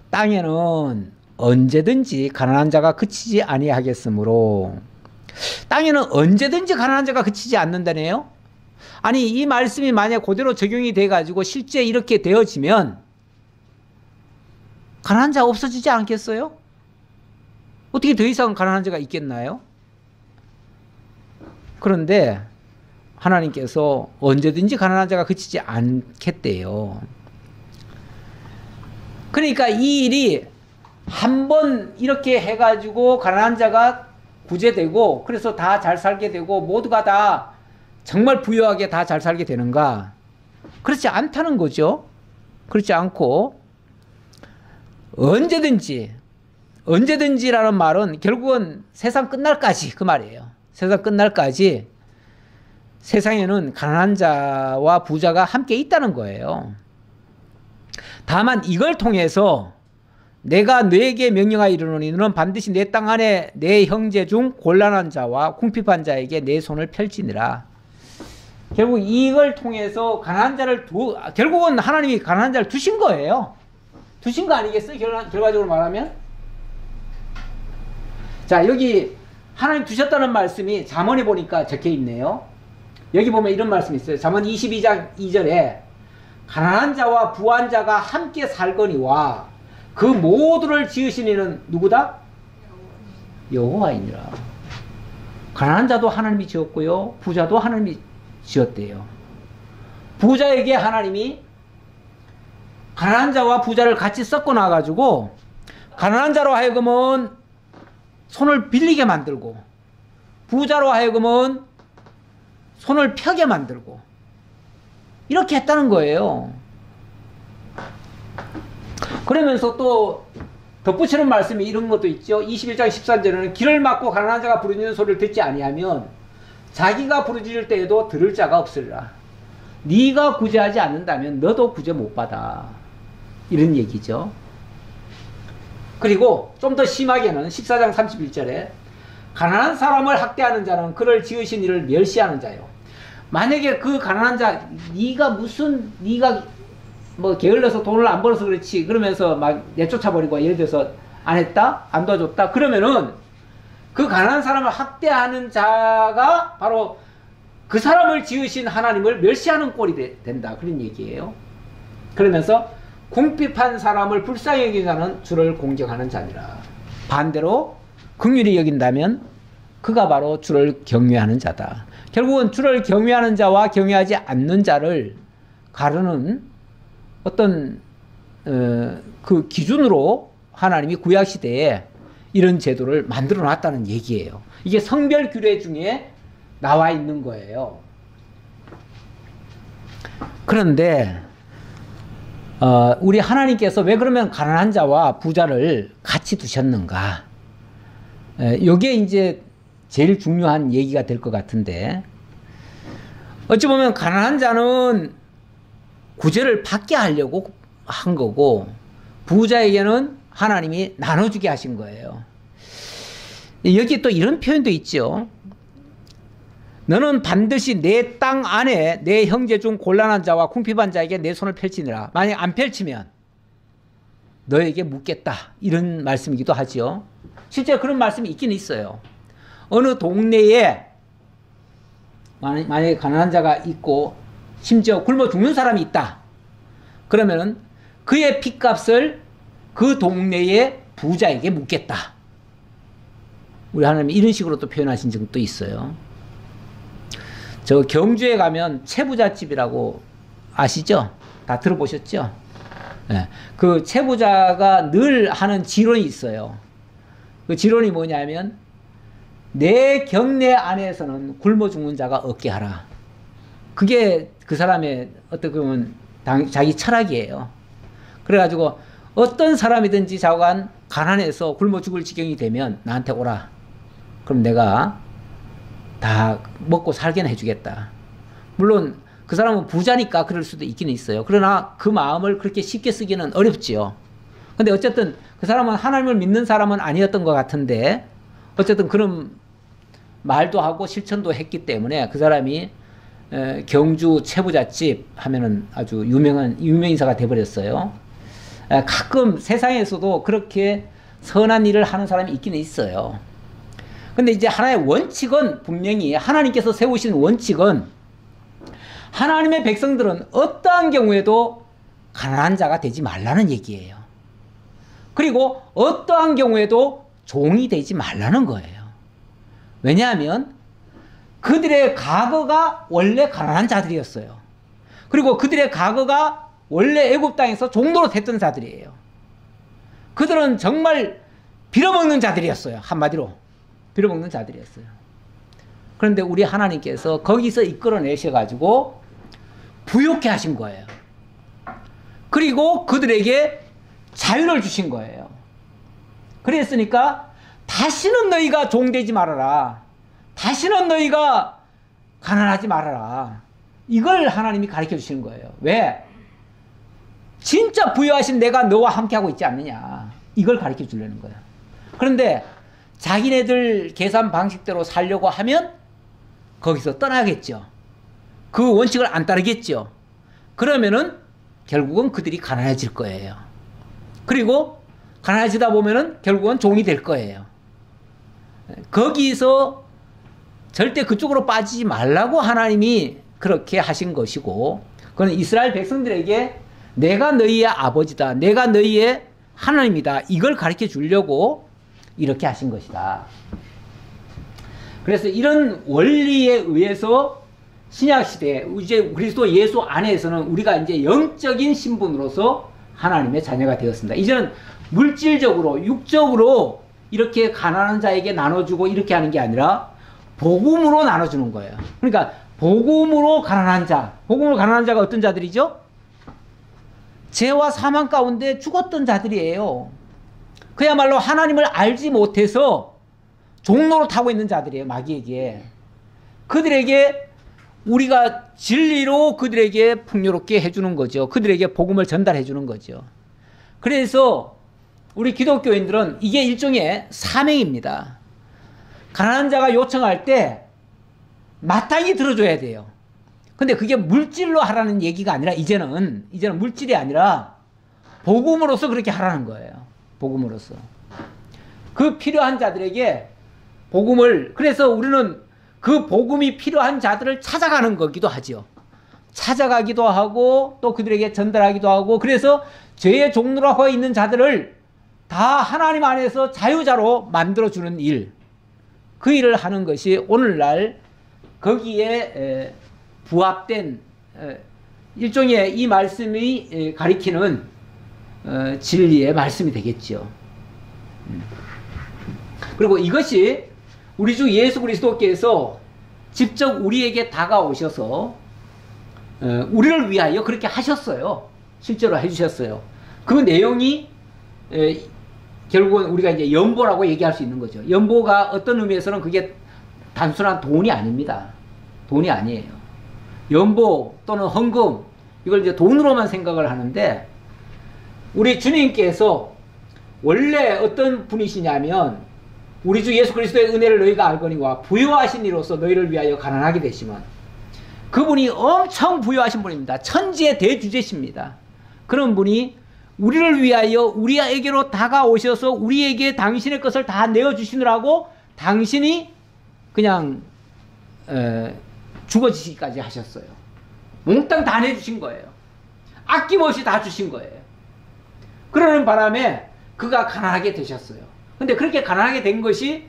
땅에는 언제든지 가난한 자가 그치지 아니하겠으므로, 땅에는 언제든지 가난한 자가 그치지 않는다네요. 아니, 이 말씀이 만약 그대로 적용이 돼가지고 실제 이렇게 되어지면 가난한 자 없어지지 않겠어요? 어떻게 더 이상 가난한 자가 있겠나요? 그런데 하나님께서 언제든지 가난한 자가 그치지 않겠대요. 그러니까 이 일이 한번 이렇게 해가지고 가난한 자가 구제되고 그래서 다 잘 살게 되고 모두가 다 정말 부유하게 다 잘 살게 되는가? 그렇지 않다는 거죠. 그렇지 않고 언제든지라는 말은 결국은 세상 끝날까지 그 말이에요. 세상 끝날까지 세상에는 가난한 자와 부자가 함께 있다는 거예요. 다만 이걸 통해서 내가 너에게 명령하여 이르노니 너는 반드시 내 땅 안에 내 형제 중 곤란한 자와 궁핍한 자에게 내 손을 펼치니라. 결국 이걸 통해서 가난한 자를 결국은 하나님이 가난한 자를 두신 거예요. 두신 거 아니겠어요? 결과적으로 말하면. 자, 여기 하나님 두셨다는 말씀이 잠언에 보니까 적혀 있네요. 여기 보면 이런 말씀이 있어요. 잠언 22장 2절에 가난한 자와 부한 자가 함께 살거니와 그 모두를 지으신 이는 누구다? 여호와이니라. 가난한 자도 하나님이 지었고요, 부자도 하나님이 지었대요. 부자에게 하나님이 가난한 자와 부자를 같이 섞어 놔가지고 가난한 자로 하여금은 손을 빌리게 만들고 부자로 하여금은 손을 펴게 만들고 이렇게 했다는 거예요. 그러면서 또 덧붙이는 말씀이 이런 것도 있죠. 21장 13절에는 길을 막고 가난한 자가 부르짖는 소리를 듣지 아니하면 자기가 부르짖을 때에도 들을 자가 없으리라. 네가 구제하지 않는다면 너도 구제 못 받아. 이런 얘기죠. 그리고 좀 더 심하게는 14장 31절에 가난한 사람을 학대하는 자는 그를 지으신 이를 멸시하는 자요. 만약에 그 가난한 자, 네가 뭐 게을러서 돈을 안 벌어서 그렇지 그러면서 막 내쫓아버리고 예를 들어서 안 했다? 안 도와줬다? 그러면은 그 가난한 사람을 학대하는 자가 바로 그 사람을 지으신 하나님을 멸시하는 꼴이 된다. 그런 얘기예요. 그러면서 궁핍한 사람을 불쌍히 여기는 자는 주를 공경하는 자니라. 반대로 긍휼히 여긴다면 그가 바로 주를 경외하는 자다. 결국은 주를 경외하는 자와 경외하지 않는 자를 가르는 어떤 그 기준으로 하나님이 구약시대에 이런 제도를 만들어 놨다는 얘기예요. 이게 성별 규례 중에 나와 있는 거예요. 그런데 우리 하나님께서 왜 그러면 가난한 자와 부자를 같이 두셨는가? 이게 이제 제일 중요한 얘기가 될 것 같은데, 어찌 보면 가난한 자는 구제를 받게 하려고 한 거고 부자에게는 하나님이 나눠주게 하신 거예요. 여기 또 이런 표현도 있죠. 너는 반드시 내 땅 안에 내 형제 중 곤란한 자와 궁핍한 자에게 내 손을 펼치니라. 만약 안 펼치면 너에게 묻겠다. 이런 말씀이기도 하죠. 실제 그런 말씀이 있긴 있어요. 어느 동네에 만약에 가난한 자가 있고 심지어 굶어 죽는 사람이 있다. 그러면은 그의 핏값을 그 동네의 부자에게 묻겠다. 우리 하나님이 이런 식으로 또 표현하신 적도 있어요. 저 경주에 가면 채부잣집이라고 아시죠? 다 들어보셨죠? 네. 그 채부자가 늘 하는 지론이 있어요. 그 지론이 뭐냐면 내 경내 안에서는 굶어 죽는 자가 없게 하라. 그게 그 사람의 어떻게 보면 자기 철학이에요. 그래가지고 어떤 사람이든지 자관 가난해서 굶어 죽을 지경이 되면 나한테 오라. 그럼 내가 다 먹고 살게는 해주겠다. 물론 그 사람은 부자니까 그럴 수도 있긴 있어요. 그러나 그 마음을 그렇게 쉽게 쓰기는 어렵지요. 근데 어쨌든 그 사람은 하나님을 믿는 사람은 아니었던 것 같은데 어쨌든 그런 말도 하고 실천도 했기 때문에 그 사람이 경주 채부잣집 하면은 아주 유명 인사가 돼버렸어요. 가끔 세상에서도 그렇게 선한 일을 하는 사람이 있기는 있어요. 근데 이제 하나의 원칙은 분명히 하나님께서 세우신 원칙은 하나님의 백성들은 어떠한 경우에도 가난한 자가 되지 말라는 얘기예요. 그리고 어떠한 경우에도 종이 되지 말라는 거예요. 왜냐하면 그들의 과거가 원래 가난한 자들이었어요. 그리고 그들의 과거가 원래 애굽 땅에서 종노릇 했던 자들이에요. 그들은 정말 빌어먹는 자들이었어요. 한마디로 빌어먹는 자들이었어요. 그런데 우리 하나님께서 거기서 이끌어내셔가지고 부욕해 하신 거예요. 그리고 그들에게 자유를 주신 거예요. 그랬으니까 다시는 너희가 종되지 말아라. 다시는 너희가 가난하지 말아라. 이걸 하나님이 가르쳐 주시는 거예요. 왜? 진짜 부여하신 내가 너와 함께하고 있지 않느냐. 이걸 가르쳐 주려는 거예요. 그런데 자기네들 계산 방식대로 살려고 하면 거기서 떠나겠죠. 그 원칙을 안 따르겠죠. 그러면은 결국은 그들이 가난해질 거예요. 그리고 가난해지다 보면은 결국은 종이 될 거예요. 거기서 절대 그쪽으로 빠지지 말라고 하나님이 그렇게 하신 것이고, 그건 이스라엘 백성들에게 내가 너희의 아버지다, 내가 너희의 하나님이다, 이걸 가르쳐 주려고 이렇게 하신 것이다. 그래서 이런 원리에 의해서 신약시대에 이제 그리스도 예수 안에서는 우리가 이제 영적인 신분으로서 하나님의 자녀가 되었습니다. 이제는 물질적으로 육적으로 이렇게 가난한 자에게 나눠주고 이렇게 하는 게 아니라 복음으로 나눠주는 거예요. 그러니까 복음으로 가난한 자, 복음으로 가난한 자가 어떤 자들이죠? 죄와 사망 가운데 죽었던 자들이에요. 그야말로 하나님을 알지 못해서 종로로 타고 있는 자들이에요. 마귀에게. 그들에게 우리가 진리로 그들에게 풍요롭게 해주는 거죠. 그들에게 복음을 전달해 주는 거죠. 그래서 우리 기독교인들은 이게 일종의 사명입니다. 가난한 자가 요청할 때 마땅히 들어줘야 돼요. 근데 그게 물질로 하라는 얘기가 아니라 이제는 물질이 아니라 복음으로서 그렇게 하라는 거예요. 복음으로서. 그 필요한 자들에게 복음을, 그래서 우리는 그 복음이 필요한 자들을 찾아가는 거기도 하죠. 찾아가기도 하고 또 그들에게 전달하기도 하고, 그래서 죄의 종로로 있는 자들을 다 하나님 안에서 자유자로 만들어주는 일, 그 일을 하는 것이 오늘날 거기에 부합된 일종의 이 말씀이 가리키는 진리의 말씀이 되겠죠. 그리고 이것이 우리 주 예수 그리스도께서 직접 우리에게 다가오셔서 우리를 위하여 그렇게 하셨어요. 실제로 해주셨어요. 그 내용이 결국은 우리가 이제 연보라고 얘기할 수 있는 거죠. 연보가 어떤 의미에서는 그게 단순한 돈이 아닙니다. 돈이 아니에요. 연보 또는 헌금, 이걸 이제 돈으로만 생각을 하는데, 우리 주님께서 원래 어떤 분이시냐면, 우리 주 예수 그리스도의 은혜를 너희가 알거니와 부요하신 이로써 너희를 위하여 가난하게 되시면, 그분이 엄청 부요하신 분입니다. 천지의 대주제십니다. 그런 분이 우리를 위하여 우리에게로 다가오셔서 우리에게 당신의 것을 다 내어주시느라고 당신이 그냥 죽어지시기까지 하셨어요. 몽땅 다 내주신 거예요. 아낌없이 다 주신 거예요. 그러는 바람에 그가 가난하게 되셨어요. 근데 그렇게 가난하게 된 것이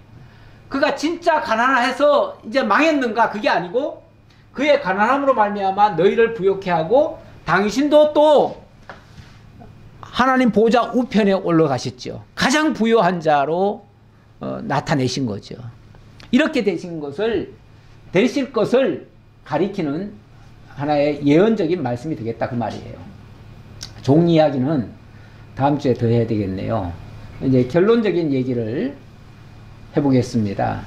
그가 진짜 가난해서 이제 망했는가, 그게 아니고 그의 가난함으로 말미암아 너희를 부욕해 하고 당신도 또 하나님 보좌 우편에 올라가셨죠. 가장 부요한 자로 나타내신 거죠. 이렇게 되신 것을 가리키는 하나의 예언적인 말씀이 되겠다, 그 말이에요. 종 이야기는 다음 주에 더 해야 되겠네요. 이제 결론적인 얘기를 해보겠습니다.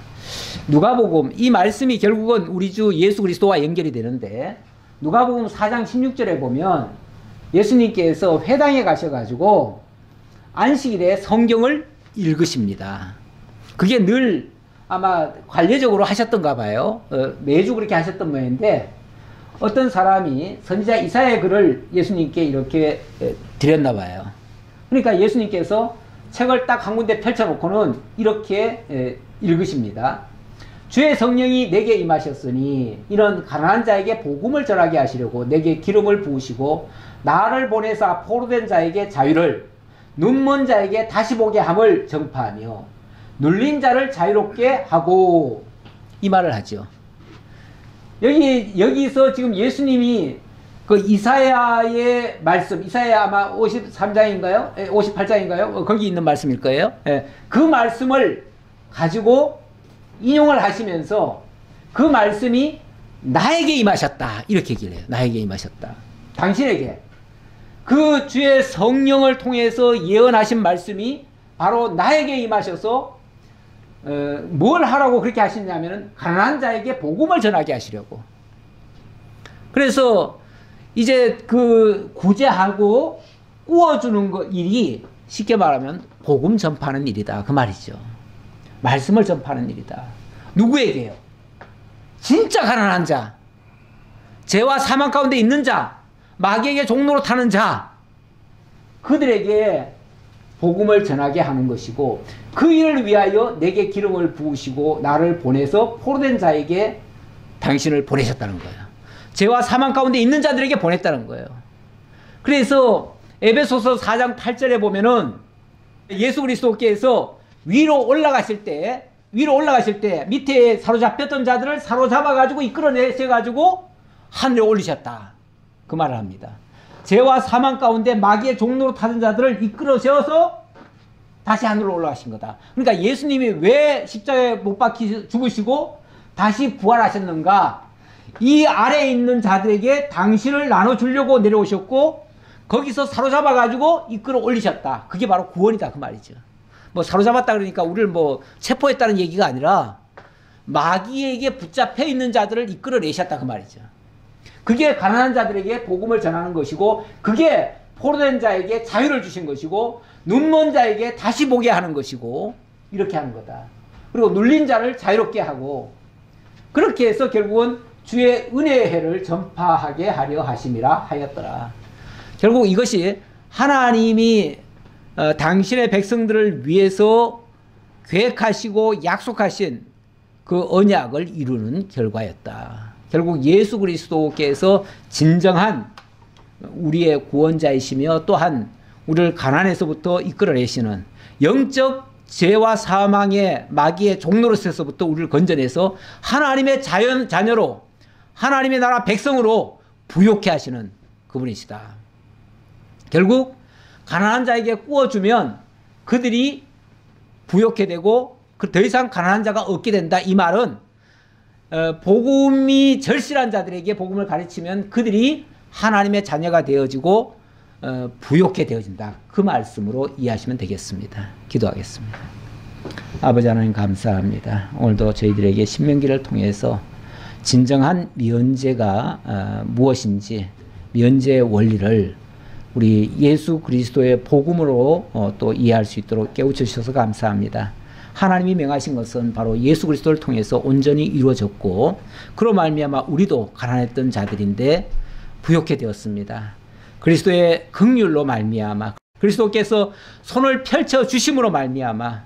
누가복음, 이 말씀이 결국은 우리 주 예수 그리스도와 연결이 되는데, 누가복음 4장 16절에 보면 예수님께서 회당에 가셔가지고 안식일에 성경을 읽으십니다. 그게 늘 아마 관례적으로 하셨던가 봐요. 매주 그렇게 하셨던 모양인데, 어떤 사람이 선지자 이사야의 글을 예수님께 이렇게 드렸나 봐요. 그러니까 예수님께서 책을 딱 한 군데 펼쳐놓고는 이렇게 읽으십니다. 주의 성령이 내게 임하셨으니 이는 가난한 자에게 복음을 전하게 하시려고 내게 기름을 부으시고 나를 보내사 포로된 자에게 자유를, 눈먼 자에게 다시 보게 함을 전파하며 눌린 자를 자유롭게 하고, 이 말을 하죠. 여기서 지금 예수님이 그 이사야의 말씀, 이사야 아마 53장인가요? 58장인가요? 거기 있는 말씀일 거예요. 그 말씀을 가지고 인용을 하시면서 그 말씀이 나에게 임하셨다, 이렇게 얘기를 해요. 나에게 임하셨다. 당신에게. 그 주의 성령을 통해서 예언하신 말씀이 바로 나에게 임하셔서 뭘 하라고 그렇게 하시냐면은 가난한 자에게 복음을 전하게 하시려고. 그래서 이제 그 구제하고 꾸어주는 일이 쉽게 말하면 복음 전파하는 일이다, 그 말이죠. 말씀을 전파하는 일이다. 누구에게요? 진짜 가난한 자, 죄와 사망 가운데 있는 자, 마귀에게 종로로 타는 자, 그들에게 복음을 전하게 하는 것이고, 그 일을 위하여 내게 기름을 부으시고 나를 보내서 포로된 자에게 당신을 보내셨다는 거예요. 죄와 사망 가운데 있는 자들에게 보냈다는 거예요. 그래서 에베소서 4장 8절에 보면은 예수 그리스도께서 위로 올라가실 때 밑에 사로잡혔던 자들을 사로잡아가지고 이끌어내셔가지고 하늘에 올리셨다, 그 말을 합니다. 죄와 사망 가운데 마귀의 종로로 타는 자들을 이끌어셔서 다시 하늘로 올라가신 거다. 그러니까 예수님이 왜 십자가에 못 박히 죽으시고 다시 부활하셨는가? 이 아래에 있는 자들에게 당신을 나눠주려고 내려오셨고, 거기서 사로잡아가지고 이끌어 올리셨다. 그게 바로 구원이다, 그 말이죠. 뭐 사로잡았다 그러니까 우리를 뭐 체포했다는 얘기가 아니라 마귀에게 붙잡혀 있는 자들을 이끌어 내셨다, 그 말이죠. 그게 가난한 자들에게 복음을 전하는 것이고, 그게 포로된 자에게 자유를 주신 것이고, 눈먼 자에게 다시 보게 하는 것이고, 이렇게 하는 거다. 그리고 눌린 자를 자유롭게 하고, 그렇게 해서 결국은 주의 은혜의 해를 전파하게 하려 하심이라 하였더라. 결국 이것이 하나님이 당신의 백성들을 위해서 계획하시고 약속하신 그 언약을 이루는 결과였다. 결국 예수 그리스도께서 진정한 우리의 구원자이시며 또한 우리를 가난에서부터 이끌어내시는 영적 죄와 사망의 마귀의 종노릇에서부터 우리를 건져내서 하나님의 자녀로, 하나님의 나라 백성으로 부욕해 하시는 그분이시다. 결국 가난한 자에게 구워주면 그들이 부욕해 되고 더 이상 가난한 자가 없게 된다, 이 말은 복음이 절실한 자들에게 복음을 가르치면 그들이 하나님의 자녀가 되어지고 부욕해 되어진다, 그 말씀으로 이해하시면 되겠습니다. 기도하겠습니다. 아버지 하나님, 감사합니다. 오늘도 저희들에게 신명기를 통해서 진정한 면죄가 무엇인지, 면죄의 원리를 우리 예수 그리스도의 복음으로 또 이해할 수 있도록 깨우쳐 주셔서 감사합니다. 하나님이 명하신 것은 바로 예수 그리스도를 통해서 온전히 이루어졌고, 그로 말미암아 우리도 가난했던 자들인데 부욕해 되었습니다. 그리스도의 긍휼로 말미암아, 그리스도께서 손을 펼쳐 주심으로 말미암아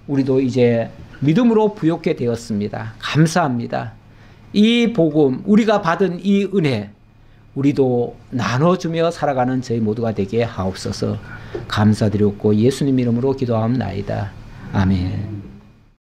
우리도 이제 믿음으로 부욕해 되었습니다. 감사합니다. 이 복음, 우리가 받은 이 은혜, 우리도 나눠주며 살아가는 저희 모두가 되게 하옵소서. 감사드렸고 예수님 이름으로 기도하옵나이다. 아멘.